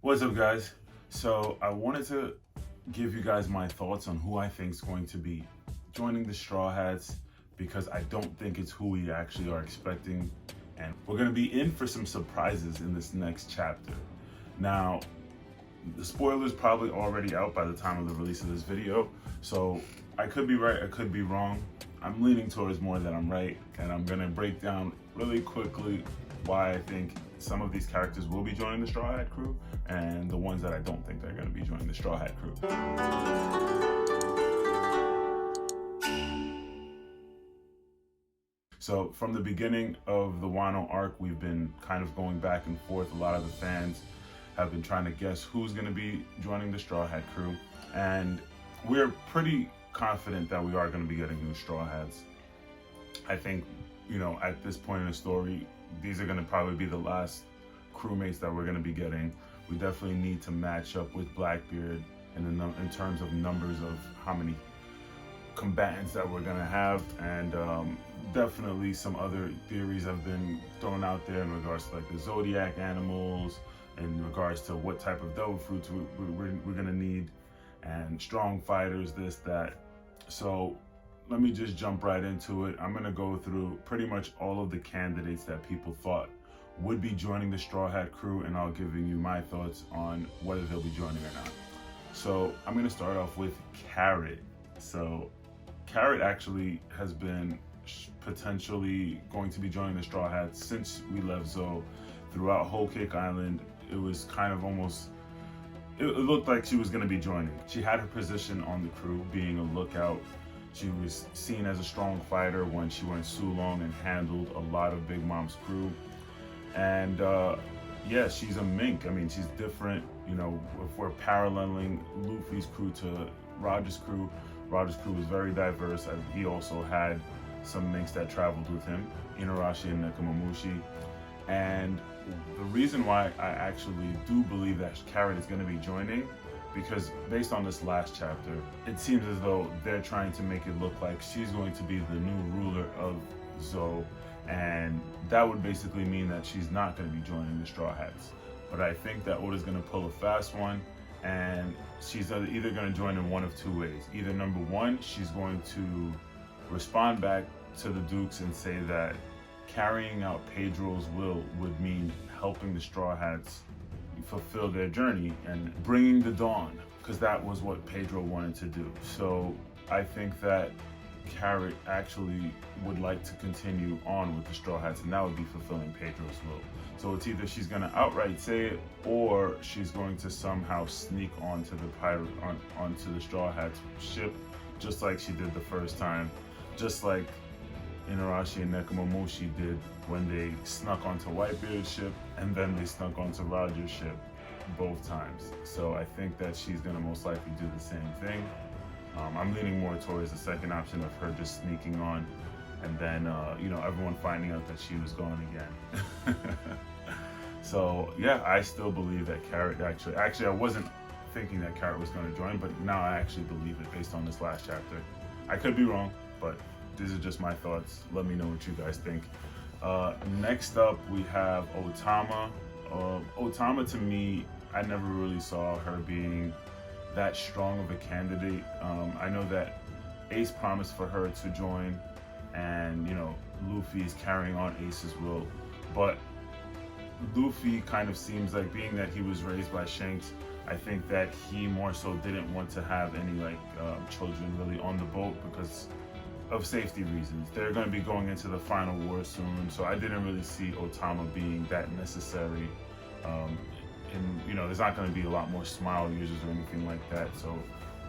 What's up, guys? So I wanted to give you guys my thoughts on who I think is going to be joining the Straw Hats, because I don't think it's who we actually are expecting, and we're going to be in for some surprises in this next chapter. Now, the spoiler's probably already out by the time of the release of this video, so I could be right, I could be wrong. I'm leaning towards more that I'm right, and I'm going to break down really quickly why I think some of these characters will be joining the Straw Hat crew, and the ones that I don't think they're going to be joining the Straw Hat crew. So from the beginning of the Wano arc, we've been kind of going back and forth. A lot of the fans have been trying to guess who's going to be joining the Straw Hat crew, and we're pretty confident that we are going to be getting new Straw Hats. I think, at this point in the story, these are going to probably be the last crewmates that we're going to be getting. We definitely need to match up with Blackbeard in terms of numbers of how many combatants that we're going to have, and definitely some other theories have been thrown out there in regards to like the zodiac animals, in regards to what type of devil fruits we're going to need, and strong fighters, this, that. So let me just jump right into it. I'm going to go through pretty much all of the candidates that people thought would be joining the Straw Hat crew, and I'll give you my thoughts on whether they'll be joining or not. So I'm going to start off with Carrot. So Carrot actually has been potentially going to be joining the Straw Hats since we left Zoe. Throughout Whole Cake Island, it was kind of almost, it looked like she was going to be joining. She had her position on the crew, being a lookout. She was seen as a strong fighter when she went Sulong and handled a lot of Big Mom's crew. And yeah, she's a mink. I mean, she's different. If we're paralleling Luffy's crew to Roger's crew was very diverse. He also had some minks that traveled with him, Inarashi and Nekomamushi. And the reason why I actually do believe that Carrot is going to be joining, because based on this last chapter, it seems as though they're trying to make it look like she's going to be the new ruler of Zoe, and that would basically mean that she's not going to be joining the Straw Hats. But I think that Oda's going to pull a fast one, and she's either going to join in one of two ways. Either number one, she's going to respond back to the Dukes and say that carrying out Pedro's will would mean helping the Straw Hats fulfill their journey and bringing the dawn, because that was what Pedro wanted to do. So I think that Carrot actually would like to continue on with the Straw Hats, and that would be fulfilling Pedro's will. So it's either she's going to outright say it, or she's going to somehow sneak onto the Straw Hats ship, just like she did the first time, just like Inarashi and Nekomamushi did when they snuck onto Whitebeard's ship, and then they snuck onto Roger's ship both times. So I think that she's going to most likely do the same thing. I'm leaning more towards the second option of her just sneaking on, and then everyone finding out that she was gone again. So yeah, I still believe that Carrot actually I wasn't thinking that Carrot was going to join, but now I actually believe it based on this last chapter. I could be wrong, but these are just my thoughts. Let me know what you guys think. Next up, we have Otama. Otama, to me, I never really saw her being that strong of a candidate. I know that Ace promised for her to join, and Luffy is carrying on Ace's will, but Luffy kind of seems like, being that he was raised by Shanks, I think that he more so didn't want to have any children really on the boat because of safety reasons. They're going to be going into the final war soon, so I didn't really see Otama being that necessary. There's not going to be a lot more smile users or anything like that, so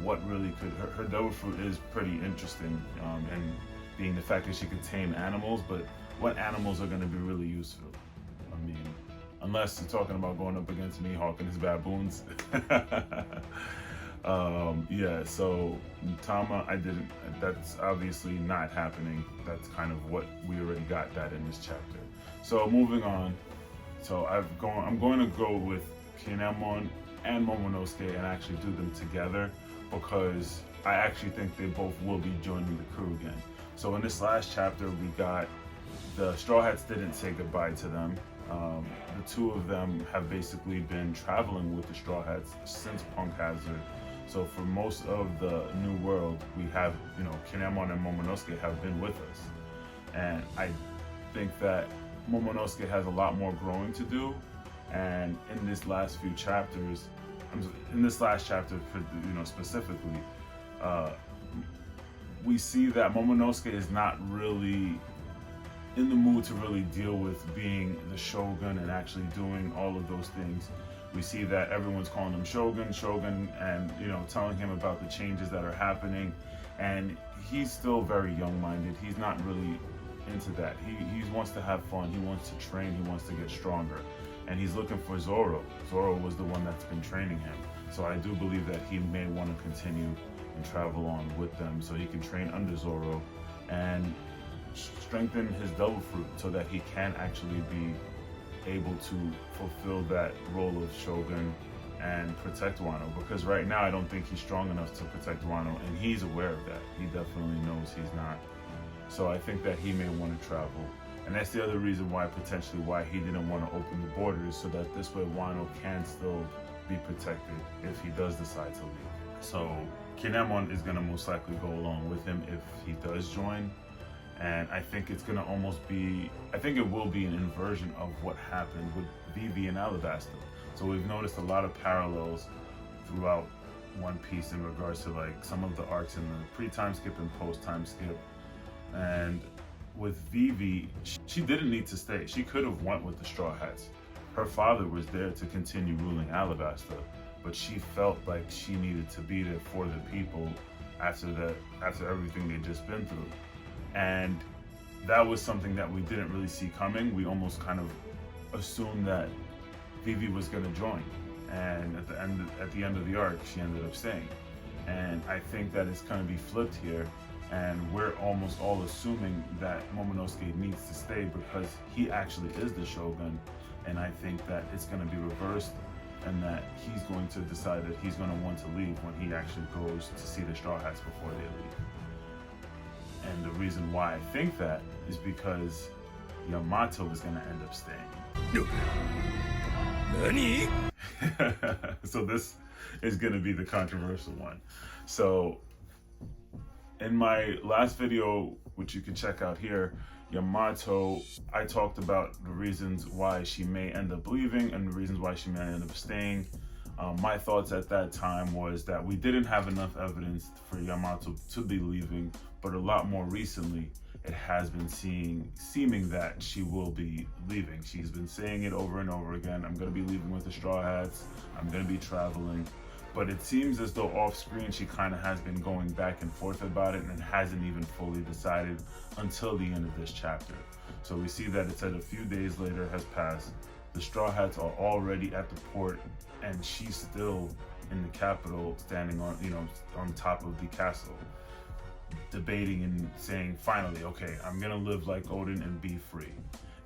what really could, her devil fruit is pretty interesting, and being the fact that she could tame animals, but what animals are going to be really useful? I mean, unless you're talking about going up against Mihawk and his baboons. Yeah, so Tama, that's obviously not happening. That's kind of what we already got that in this chapter. So moving on, so I'm going to go with Kinemon and Momonosuke and actually do them together, because I actually think they both will be joining the crew again. So in this last chapter, we got the Straw Hats didn't say goodbye to them. The two of them have basically been traveling with the Straw Hats since Punk Hazard. So for most of the New World, we have, Kinemon and Momonosuke have been with us. And I think that Momonosuke has a lot more growing to do. And in this last few chapters, in this last chapter, specifically, we see that Momonosuke is not really in the mood to really deal with being the Shogun and actually doing all of those things. We see that everyone's calling him Shogun, and telling him about the changes that are happening, and he's still very young-minded. He's not really into that. He wants to have fun. He wants to train. He wants to get stronger, and he's looking for Zoro. Zoro was the one that's been training him, so I do believe that he may want to continue and travel on with them so he can train under Zoro and strengthen his devil fruit so that he can actually be able to fulfill that role of Shogun and protect Wano, because right now I don't think he's strong enough to protect Wano, and he's aware of that. He definitely knows he's not. So I think that he may want to travel, and that's the other reason why he didn't want to open the borders, so that this way Wano can still be protected if he does decide to leave. So Kinemon is going to most likely go along with him if he does join. And I think it will be an inversion of what happened with Vivi and Alabasta. So we've noticed a lot of parallels throughout One Piece in regards to like some of the arcs in the pre-time skip and post-time skip. And with Vivi, she didn't need to stay. She could have went with the Straw Hats. Her father was there to continue ruling Alabasta, but she felt like she needed to be there for the people after everything they'd just been through. And that was something that we didn't really see coming. We almost kind of assumed that Vivi was going to join, and at the end of the arc, she ended up staying. And I think that it's going to be flipped here, and we're almost all assuming that Momonosuke needs to stay because he actually is the Shogun. And I think that it's going to be reversed, and that he's going to decide that he's going to want to leave when he actually goes to see the Straw Hats before they leave. And the reason why I think that is because Yamato is going to end up staying. Nani? So this is going to be the controversial one. So in my last video, which you can check out here, Yamato, I talked about the reasons why she may end up leaving and the reasons why she may end up staying. My thoughts at that time was that we didn't have enough evidence for Yamato to be leaving, but a lot more recently, it has been seeming that she will be leaving. She's been saying it over and over again. I'm going to be leaving with the Straw Hats. I'm going to be traveling. But it seems as though off screen, she kind of has been going back and forth about it and hasn't even fully decided until the end of this chapter. So we see that it said a few days later has passed. The Straw Hats are already at the port, and she's still in the capital, standing on top of the castle, debating and saying, finally, okay, I'm gonna live like Odin and be free.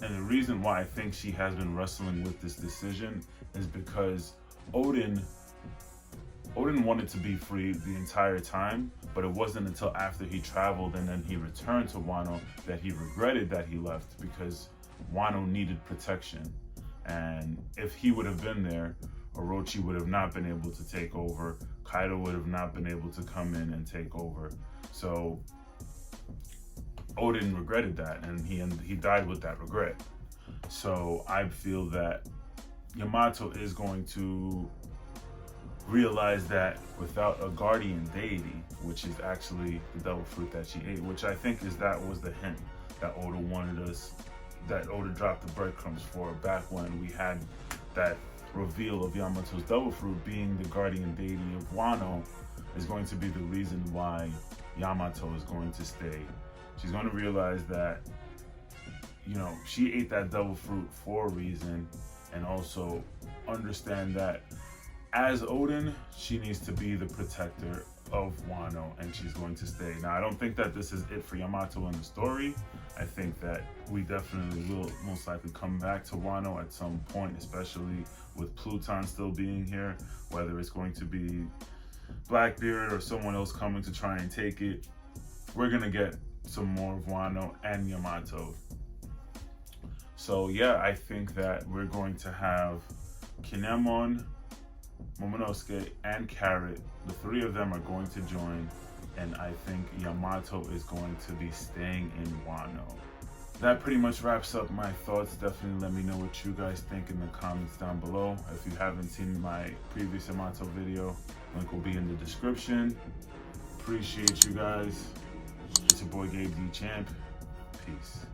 And the reason why I think she has been wrestling with this decision is because Odin wanted to be free the entire time, but it wasn't until after he traveled and then he returned to Wano that he regretted that he left, because Wano needed protection. And if he would have been there, Orochi would have not been able to take over. Kaido would have not been able to come in and take over. So Odin regretted that, and he died with that regret. So I feel that Yamato is going to realize that without a guardian deity, which is actually the devil fruit that she ate, which I think that was the hint that Oda wanted us, that Oda dropped the breadcrumbs for back when we had that reveal of Yamato's devil fruit being the guardian deity of Wano, is going to be the reason why Yamato is going to stay. She's going to realize that, she ate that devil fruit for a reason, and also understand that as Odin, she needs to be the protector of Wano, and she's going to stay. Now, I don't think that this is it for Yamato in the story. I think that we definitely will most likely come back to Wano at some point, especially with Pluton still being here, whether it's going to be Blackbeard or someone else coming to try and take it. We're going to get some more of Wano and Yamato. So yeah, I think that we're going to have Kinemon, Momonosuke, and Carrot. The three of them are going to join, and I think Yamato is going to be staying in Wano. That pretty much wraps up my thoughts. Definitely let me know what you guys think in the comments down below. If you haven't seen my previous Yamato video, link will be in the description. Appreciate you guys. It's your boy Gabe D Champ. Peace.